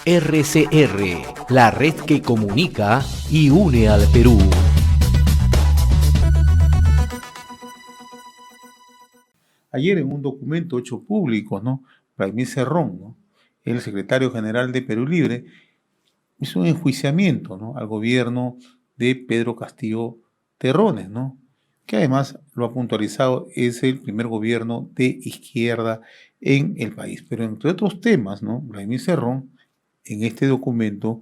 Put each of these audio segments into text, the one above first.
RCR, la red que comunica y une al Perú. Ayer en un documento hecho público, ¿no? Vladimir Cerrón, ¿no? El secretario general de Perú Libre, hizo un enjuiciamiento, ¿no? Al gobierno de Pedro Castillo Terrones, ¿no? Que además lo ha puntualizado, es el primer gobierno de izquierda en el país. Pero entre otros temas, ¿no? Vladimir Cerrón, en este documento,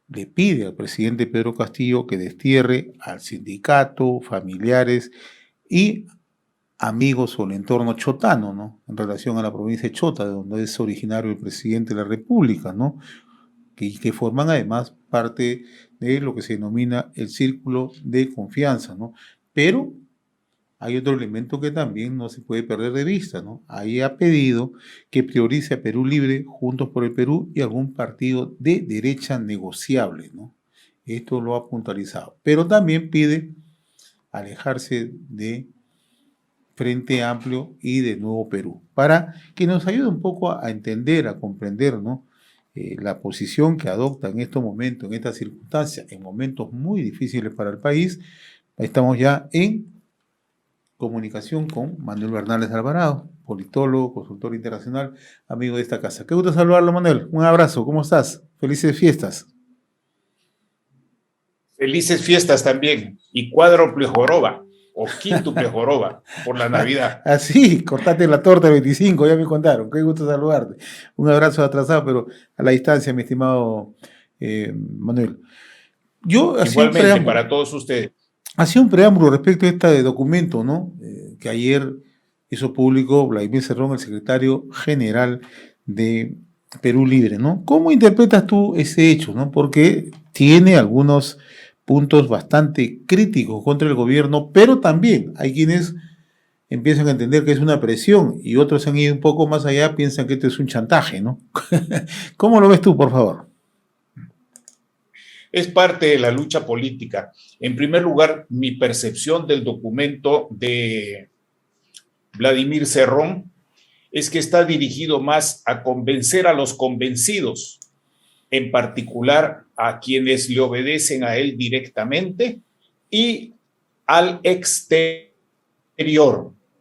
le pide al presidente Pedro Castillo que destierre al sindicato, familiares y amigos o el entorno chotano, ¿no? En relación a la provincia de Chota, de donde es originario el presidente de la República, ¿no? Que forman además parte de lo que se denomina el círculo de confianza, ¿no? Pero hay otro elemento que también no se puede perder de vista, ¿no? Ahí ha pedido que priorice a Perú Libre, Juntos por el Perú y algún partido de derecha negociable, ¿no? Esto lo ha puntualizado. Pero también pide alejarse de Frente Amplio y de Nuevo Perú, para que nos ayude un poco a entender, a comprender, ¿no? La posición que adopta en estos momentos, en estas circunstancias, en momentos muy difíciles para el país. Estamos ya en comunicación con Manuel Bernales Alvarado, politólogo, consultor internacional, amigo de esta casa. Qué gusto saludarlo, Manuel. Un abrazo, ¿cómo estás? Felices fiestas. Felices fiestas también, y cuádruple joroba, o quíntuple joroba, por la Navidad. Así, cortate la torta el 25, ya me contaron. Qué gusto saludarte. Un abrazo atrasado, pero a la distancia, mi estimado Manuel. Yo Igualmente, para todos ustedes. Hacía un preámbulo respecto a este documento, ¿no? Que ayer hizo público Vladimir Cerrón, el secretario general de Perú Libre, ¿no? ¿Cómo interpretas tú ese hecho, ¿no? Porque tiene algunos puntos bastante críticos contra el gobierno, pero también hay quienes empiezan a entender que es una presión y otros han ido un poco más allá, piensan que esto es un chantaje, ¿no? ¿Cómo lo ves tú, por favor? Es parte de la lucha política. En primer lugar, mi percepción del documento de Vladimir Cerrón es que está dirigido más a convencer a los convencidos, en particular a quienes le obedecen a él directamente y al exterior,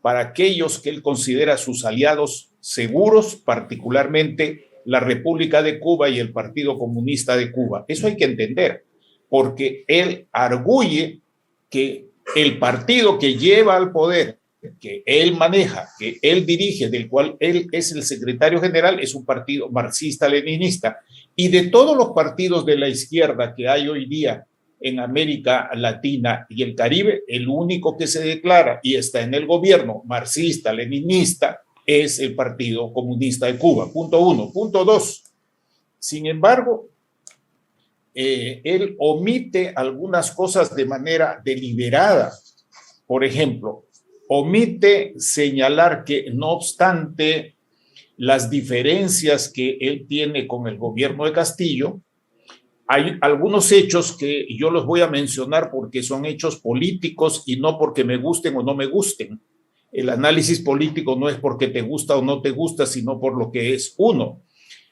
para aquellos que él considera sus aliados seguros, particularmente la República de Cuba y el Partido Comunista de Cuba. Eso hay que entender, porque él arguye que el partido que lleva al poder, que él maneja, que él dirige, del cual él es el secretario general, es un partido marxista-leninista. Y de todos los partidos de la izquierda que hay hoy día en América Latina y el Caribe, el único que se declara y está en el gobierno marxista-leninista es el Partido Comunista de Cuba. Punto uno. Punto dos. Sin embargo, él omite algunas cosas de manera deliberada. Por ejemplo, omite señalar que no obstante las diferencias que él tiene con el gobierno de Castillo, hay algunos hechos que yo los voy a mencionar porque son hechos políticos y no porque me gusten o no me gusten. El análisis político no es porque te gusta o no te gusta, sino por lo que es uno.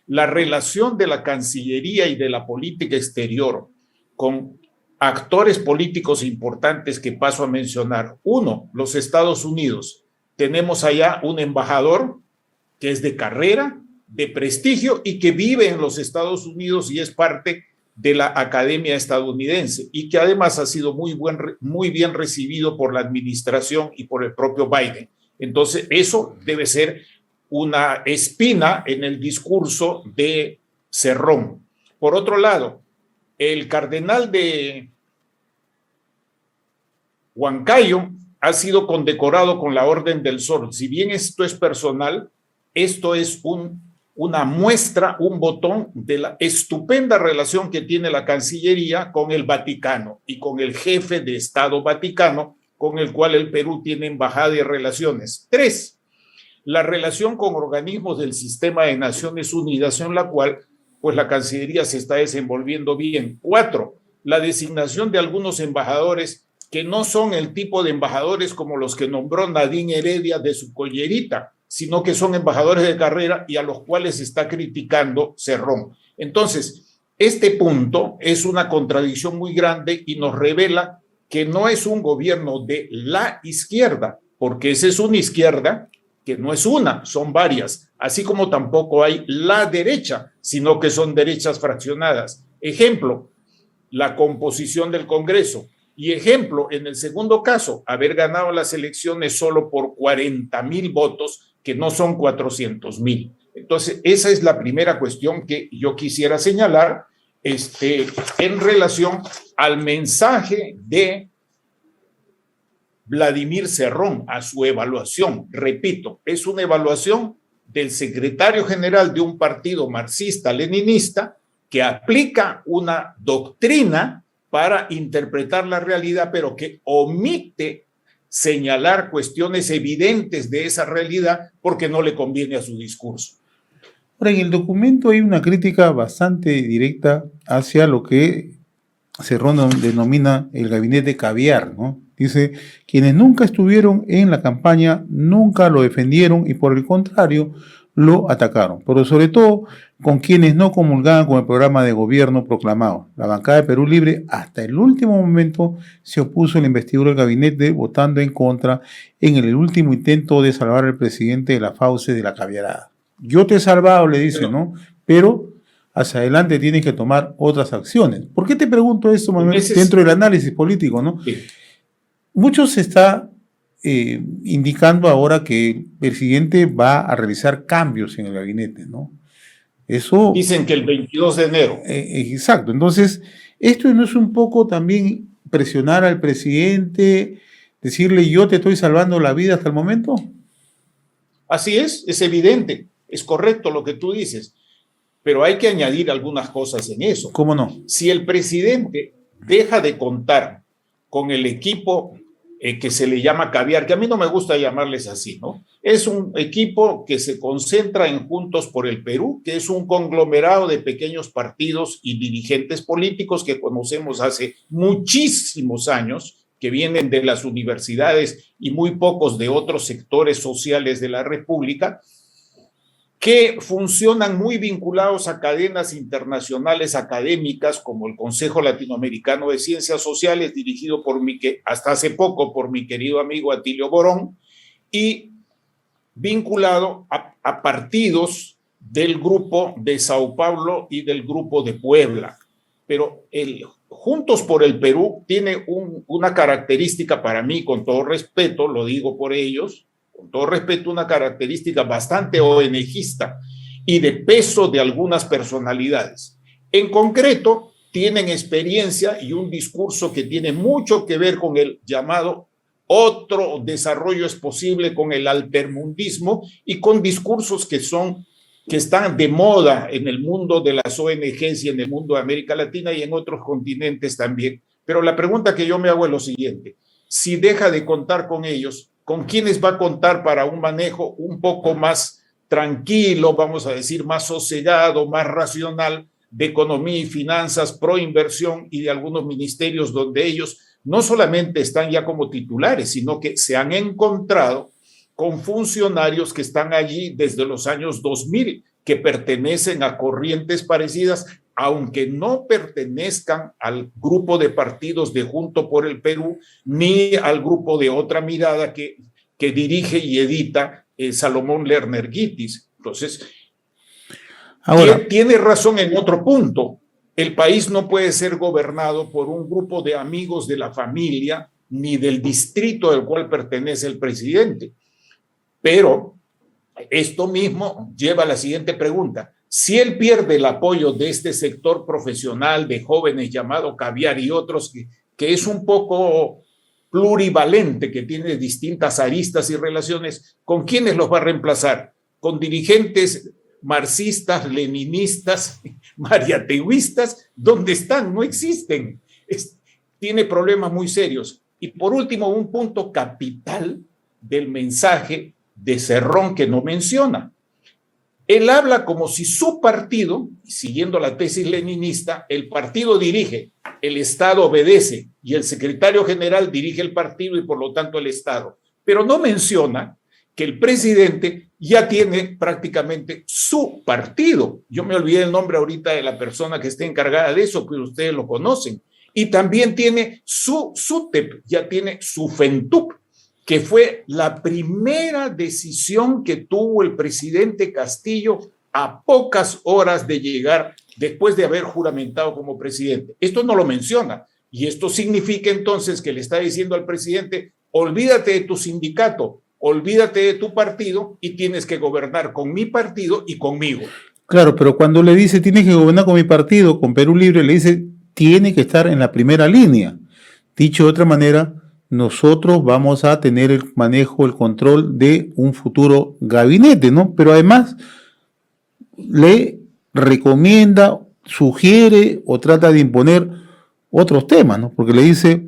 La relación de la Cancillería y de la política exterior con actores políticos importantes que paso a mencionar. Uno, los Estados Unidos. Tenemos allá un embajador que es de carrera, de prestigio y que vive en los Estados Unidos y es parte de la Academia Estadounidense y que además ha sido muy bien recibido por la administración y por el propio Biden. Entonces, eso debe ser una espina en el discurso de Cerrón. Por otro lado, el cardenal de Huancayo ha sido condecorado con la Orden del Sol. Si bien esto es personal, esto es una muestra, un botón de la estupenda relación que tiene la Cancillería con el Vaticano y con el jefe de Estado Vaticano, con el cual el Perú tiene embajada y relaciones. 3, la relación con organismos del sistema de Naciones Unidas, en la cual pues la Cancillería se está desenvolviendo bien. 4, la designación de algunos embajadores que no son el tipo de embajadores como los que nombró Nadine Heredia de su collerita, sino que son embajadores de carrera y a los cuales está criticando Cerrón. Entonces, este punto es una contradicción muy grande y nos revela que no es un gobierno de la izquierda, porque esa es una izquierda que no es una, son varias, así como tampoco hay la derecha, sino que son derechas fraccionadas. Ejemplo, la composición del Congreso. Y ejemplo, en el segundo caso, haber ganado las elecciones solo por 40,000 votos, que no son 400,000. Entonces, esa es la primera cuestión que yo quisiera señalar en relación al mensaje de Vladimir Cerrón, a su evaluación. Repito, es una evaluación del secretario general de un partido marxista-leninista que aplica una doctrina para interpretar la realidad, pero que omite señalar cuestiones evidentes de esa realidad porque no le conviene a su discurso. Ahora, en el documento hay una crítica bastante directa hacia lo que Cerrón denomina el gabinete caviar, ¿no? Dice, quienes nunca estuvieron en la campaña, nunca lo defendieron y por el contrario, lo atacaron. Pero sobre todo, con quienes no comulgaban con el programa de gobierno proclamado. La bancada de Perú Libre, hasta el último momento, se opuso a la investidura del gabinete, votando en contra en el último intento de salvar al presidente de la fauce de la caviarada. Yo te he salvado, le dice, ¿no? Pero hacia adelante tienes que tomar otras acciones. ¿Por qué te pregunto esto, Manuel? Dentro del análisis político, ¿no? Sí. Mucho se está indicando ahora que el presidente va a realizar cambios en el gabinete, ¿no? Eso dicen que el 22 de enero. Exacto. Entonces, ¿esto no es un poco también presionar al presidente, decirle yo te estoy salvando la vida hasta el momento? Así es evidente, es correcto lo que tú dices, pero hay que añadir algunas cosas en eso. ¿Cómo no? Si el presidente deja de contar con el equipo que se le llama caviar, que a mí no me gusta llamarles así, ¿no? Es un equipo que se concentra en Juntos por el Perú, que es un conglomerado de pequeños partidos y dirigentes políticos que conocemos hace muchísimos años, que vienen de las universidades y muy pocos de otros sectores sociales de la República, que funcionan muy vinculados a cadenas internacionales académicas como el Consejo Latinoamericano de Ciencias Sociales, dirigido hasta hace poco por mi querido amigo Atilio Borón, y vinculado a partidos del Grupo de Sao Paulo y del Grupo de Puebla. Pero el Juntos por el Perú tiene una característica para mí, con todo respeto, lo digo por ellos, con todo respeto, una característica bastante ONGista y de peso de algunas personalidades. En concreto, tienen experiencia y un discurso que tiene mucho que ver con el llamado otro desarrollo es posible, con el altermundismo y con discursos que están de moda en el mundo de las ONGs y en el mundo de América Latina y en otros continentes también. Pero la pregunta que yo me hago es lo siguiente: si deja de contar con ellos, ¿con quiénes va a contar para un manejo un poco más tranquilo, vamos a decir, más sosegado, más racional de economía y finanzas, pro inversión y de algunos ministerios donde ellos no solamente están ya como titulares, sino que se han encontrado con funcionarios que están allí desde los años 2000, que pertenecen a corrientes parecidas, aunque no pertenezcan al grupo de partidos de Junto por el Perú, ni al grupo de Otra Mirada que dirige y edita Salomón Lerner Guitis. Entonces, ahora tiene razón en otro punto. El país no puede ser gobernado por un grupo de amigos de la familia ni del distrito al cual pertenece el presidente. Pero esto mismo lleva a la siguiente pregunta: si él pierde el apoyo de este sector profesional de jóvenes llamado caviar y otros que es un poco plurivalente, que tiene distintas aristas y relaciones, ¿con quiénes los va a reemplazar? ¿Con dirigentes marxistas, leninistas, mariateguistas? ¿Dónde están? No existen. Tiene problemas muy serios. Y por último, un punto capital del mensaje de Cerrón que no menciona. Él habla como si su partido, siguiendo la tesis leninista, el partido dirige, el Estado obedece y el secretario general dirige el partido y por lo tanto el Estado. Pero no menciona que el presidente ya tiene prácticamente su partido. Yo me olvidé el nombre ahorita de la persona que esté encargada de eso, pero ustedes lo conocen. Y también tiene su SUTEP, ya tiene su FENTUP, que fue la primera decisión que tuvo el presidente Castillo a pocas horas de llegar, después de haber juramentado como presidente. Esto no lo menciona, y esto significa entonces que le está diciendo al presidente: olvídate de tu sindicato, olvídate de tu partido y tienes que gobernar con mi partido y conmigo. Claro, pero cuando le dice tienes que gobernar con mi partido, con Perú Libre, le dice tiene que estar en la primera línea. Dicho de otra manera, nosotros vamos a tener el manejo, el control de un futuro gabinete, ¿no? Pero además le recomienda, sugiere o trata de imponer otros temas, ¿no? Porque le dice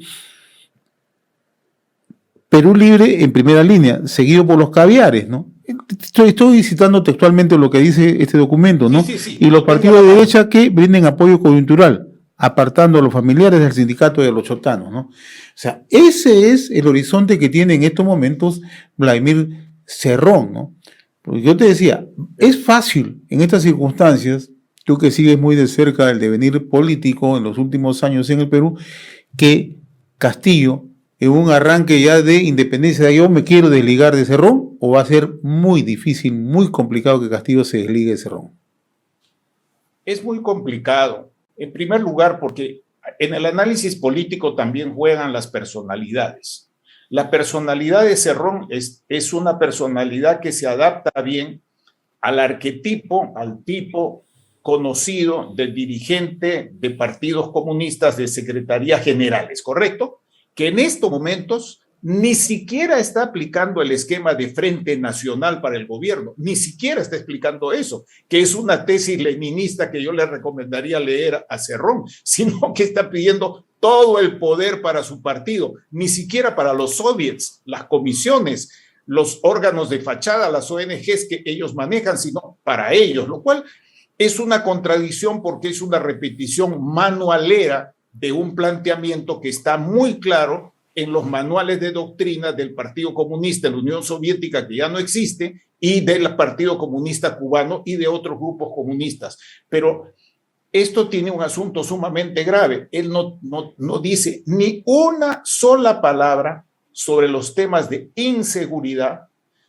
Perú Libre en primera línea, seguido por los caviares, ¿no? Estoy citando textualmente lo que dice este documento, ¿no? Sí. Y los partidos de derecha que brinden apoyo coyuntural, apartando a los familiares del sindicato y a los chotanos, ¿no? O sea, ese es el horizonte que tiene en estos momentos Vladimir Cerrón, ¿no? Porque yo te decía, es fácil en estas circunstancias, tú que sigues muy de cerca el devenir político en los últimos años en el Perú, que Castillo, en un arranque ya de independencia, yo me quiero desligar de Cerrón, o va a ser muy difícil, muy complicado que Castillo se desligue de Cerrón. Es muy complicado. En primer lugar, porque en el análisis político también juegan las personalidades. La personalidad de Cerrón es una personalidad que se adapta bien al arquetipo, al tipo conocido del dirigente de partidos comunistas de secretarías generales, ¿correcto? Que en estos momentos ni siquiera está aplicando el esquema de Frente Nacional para el gobierno, ni siquiera está explicando eso, que es una tesis leninista que yo le recomendaría leer a Cerrón, sino que está pidiendo todo el poder para su partido, ni siquiera para los soviets, las comisiones, los órganos de fachada, las ONGs que ellos manejan, sino para ellos, lo cual es una contradicción porque es una repetición manualera de un planteamiento que está muy claro en los manuales de doctrina del Partido Comunista en la Unión Soviética, que ya no existe, y del Partido Comunista Cubano y de otros grupos comunistas. Pero esto tiene un asunto sumamente grave. Él no dice ni una sola palabra sobre los temas de inseguridad,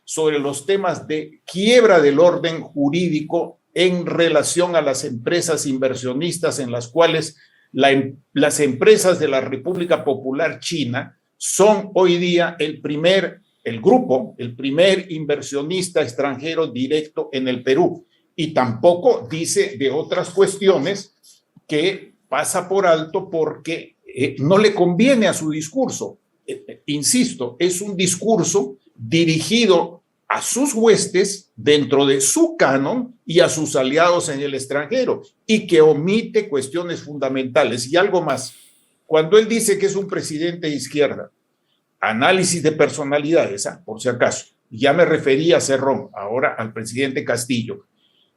sobre los temas de quiebra del orden jurídico en relación a las empresas inversionistas en las cuales las empresas de la República Popular China son hoy día el primer inversionista extranjero directo en el Perú. Y tampoco dice de otras cuestiones que pasa por alto porque no le conviene a su discurso. Insisto, es un discurso dirigido a sus huestes dentro de su canon y a sus aliados en el extranjero, y que omite cuestiones fundamentales. Y algo más, cuando él dice que es un presidente de izquierda, análisis de personalidades, por si acaso, ya me refería a Cerrón, ahora al presidente Castillo.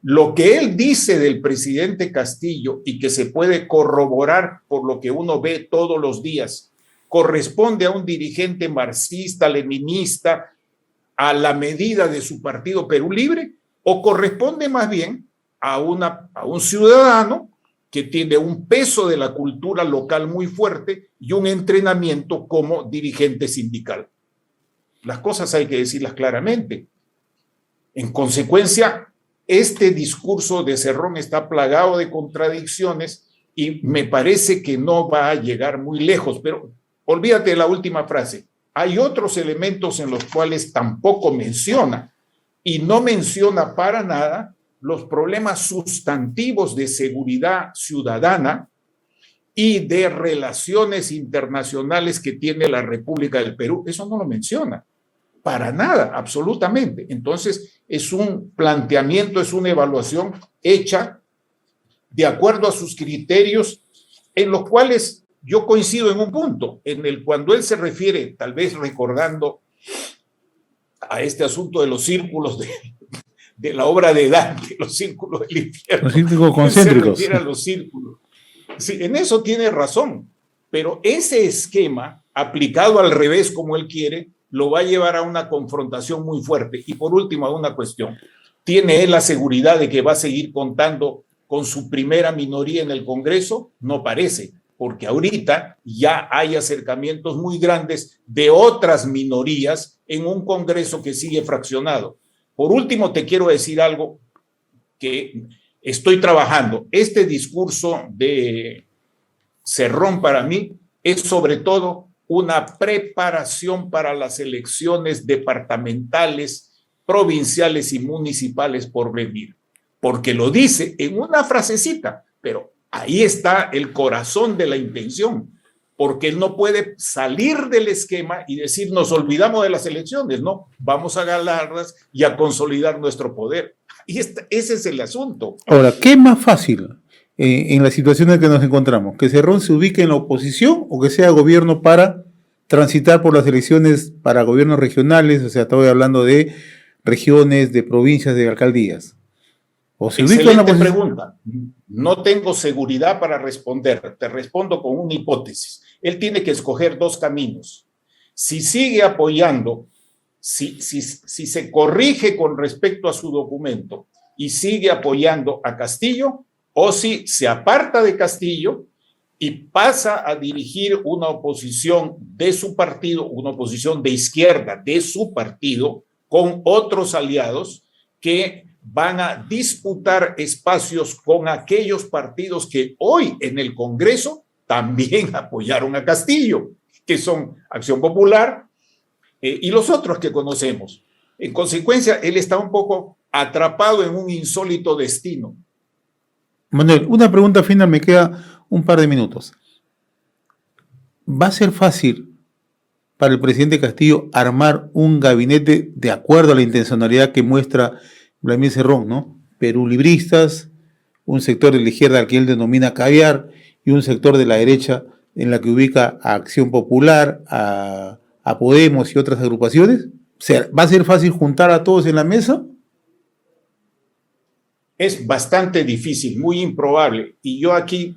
Lo que él dice del presidente Castillo y que se puede corroborar por lo que uno ve todos los días, corresponde a un dirigente marxista, leninista, a la medida de su partido Perú Libre, o corresponde más bien a un ciudadano que tiene un peso de la cultura local muy fuerte y un entrenamiento como dirigente sindical. Las cosas hay que decirlas claramente. En consecuencia, este discurso de Cerrón está plagado de contradicciones y me parece que no va a llegar muy lejos, pero olvídate de la última frase. Hay otros elementos en los cuales tampoco menciona, y no menciona para nada los problemas sustantivos de seguridad ciudadana y de relaciones internacionales que tiene la República del Perú. Eso no lo menciona, para nada, absolutamente. Entonces, es un planteamiento, es una evaluación hecha de acuerdo a sus criterios, en los cuales yo coincido en un punto, cuando él se refiere, tal vez recordando a este asunto de los círculos de la obra de Dante, los círculos del infierno. Los círculos concéntricos. Se refiere a los círculos. Sí, en eso tiene razón, pero ese esquema, aplicado al revés como él quiere, lo va a llevar a una confrontación muy fuerte. Y por último, a una cuestión. ¿Tiene él la seguridad de que va a seguir contando con su primera minoría en el Congreso? No parece, porque ahorita ya hay acercamientos muy grandes de otras minorías en un Congreso que sigue fraccionado. Por último, te quiero decir algo que estoy trabajando. Este discurso de Cerrón para mí es sobre todo una preparación para las elecciones departamentales, provinciales y municipales por venir, porque lo dice en una frasecita, pero ahí está el corazón de la intención, porque él no puede salir del esquema y decir nos olvidamos de las elecciones, no, vamos a ganarlas y a consolidar nuestro poder. Y ese es el asunto. Ahora, ¿qué es más fácil en la situación en que nos encontramos? ¿Que Cerrón se ubique en la oposición o que sea gobierno para transitar por las elecciones para gobiernos regionales? O sea, estoy hablando de regiones, de provincias, de alcaldías. ¿O se ubica en la oposición? Pregunta. No tengo seguridad para responder. Te respondo con una hipótesis. Él tiene que escoger dos caminos. Si sigue apoyando, si se corrige con respecto a su documento y sigue apoyando a Castillo, o si se aparta de Castillo y pasa a dirigir una oposición de su partido, una oposición de izquierda de su partido, con otros aliados que van a disputar espacios con aquellos partidos que hoy en el Congreso también apoyaron a Castillo, que son Acción Popular y los otros que conocemos. En consecuencia, él está un poco atrapado en un insólito destino. Manuel, una pregunta final, me queda un par de minutos. ¿Va a ser fácil para el presidente Castillo armar un gabinete de acuerdo a la intencionalidad que muestra Vladimir Cerrón, ¿no? Perulibristas, un sector de la izquierda al que él denomina caviar y un sector de la derecha en la que ubica a Acción Popular, a Podemos y otras agrupaciones? O sea, ¿va a ser fácil juntar a todos en la mesa? Es bastante difícil, muy improbable. Y yo aquí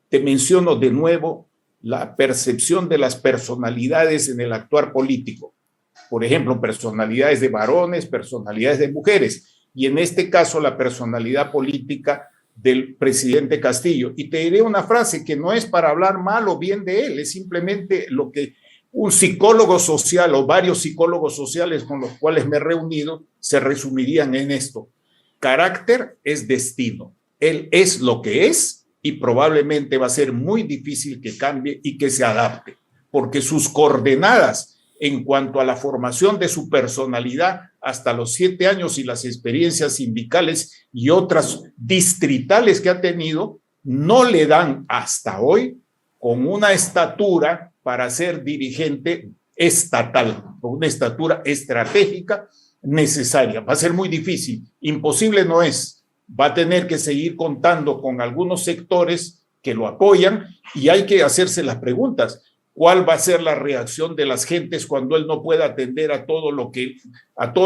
te menciono de nuevo la percepción de las personalidades en el actuar político. Por ejemplo, personalidades de varones, personalidades de mujeres. Y en este caso, la personalidad política del presidente Castillo. Y te diré una frase que no es para hablar mal o bien de él, es simplemente lo que un psicólogo social o varios psicólogos sociales con los cuales me he reunido se resumirían en esto. Carácter es destino. Él es lo que es y probablemente va a ser muy difícil que cambie y que se adapte, porque sus coordenadas en cuanto a la formación de su personalidad hasta los 7 años y las experiencias sindicales y otras distritales que ha tenido, no le dan hasta hoy con una estatura para ser dirigente estatal, con una estatura estratégica necesaria. Va a ser muy difícil, imposible no es. Va a tener que seguir contando con algunos sectores que lo apoyan y hay que hacerse las preguntas. ¿Cuál va a ser la reacción de las gentes cuando él no pueda atender a todos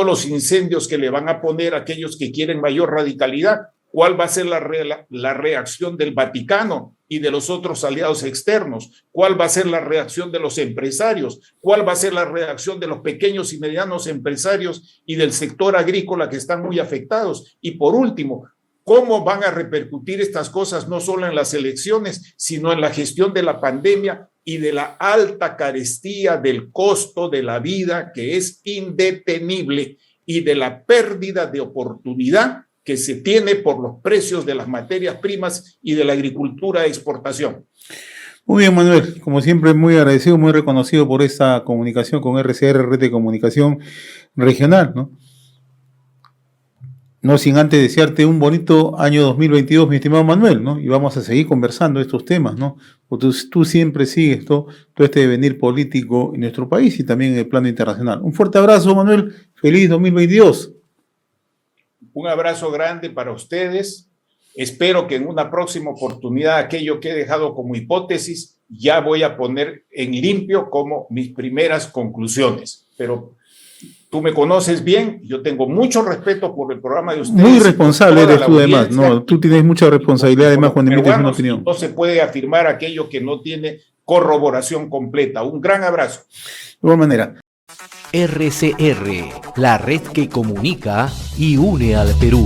los incendios que le van a poner aquellos que quieren mayor radicalidad? ¿Cuál va a ser la reacción del Vaticano y de los otros aliados externos? ¿Cuál va a ser la reacción de los empresarios? ¿Cuál va a ser la reacción de los pequeños y medianos empresarios y del sector agrícola que están muy afectados? Y por último, ¿cómo van a repercutir estas cosas no solo en las elecciones, sino en la gestión de la pandemia y de la alta carestía del costo de la vida que es indetenible y de la pérdida de oportunidad que se tiene por los precios de las materias primas y de la agricultura de exportación? Muy bien, Manuel. Como siempre, muy agradecido, muy reconocido por esta comunicación con RCR, Red de Comunicación Regional, ¿no? No sin antes desearte un bonito año 2022, mi estimado Manuel, ¿no? Y vamos a seguir conversando estos temas, ¿no? Porque tú siempre sigues todo este devenir político en nuestro país y también en el plano internacional. Un fuerte abrazo, Manuel. Feliz 2022. Un abrazo grande para ustedes. Espero que en una próxima oportunidad aquello que he dejado como hipótesis ya voy a poner en limpio como mis primeras conclusiones. Pero tú me conoces bien, yo tengo mucho respeto por el programa de ustedes. Muy responsable eres tú además, ¿no? Tú tienes mucha responsabilidad además cuando emites una opinión. No se puede afirmar aquello que no tiene corroboración completa. Un gran abrazo. De igual manera. RCR, la red que comunica y une al Perú.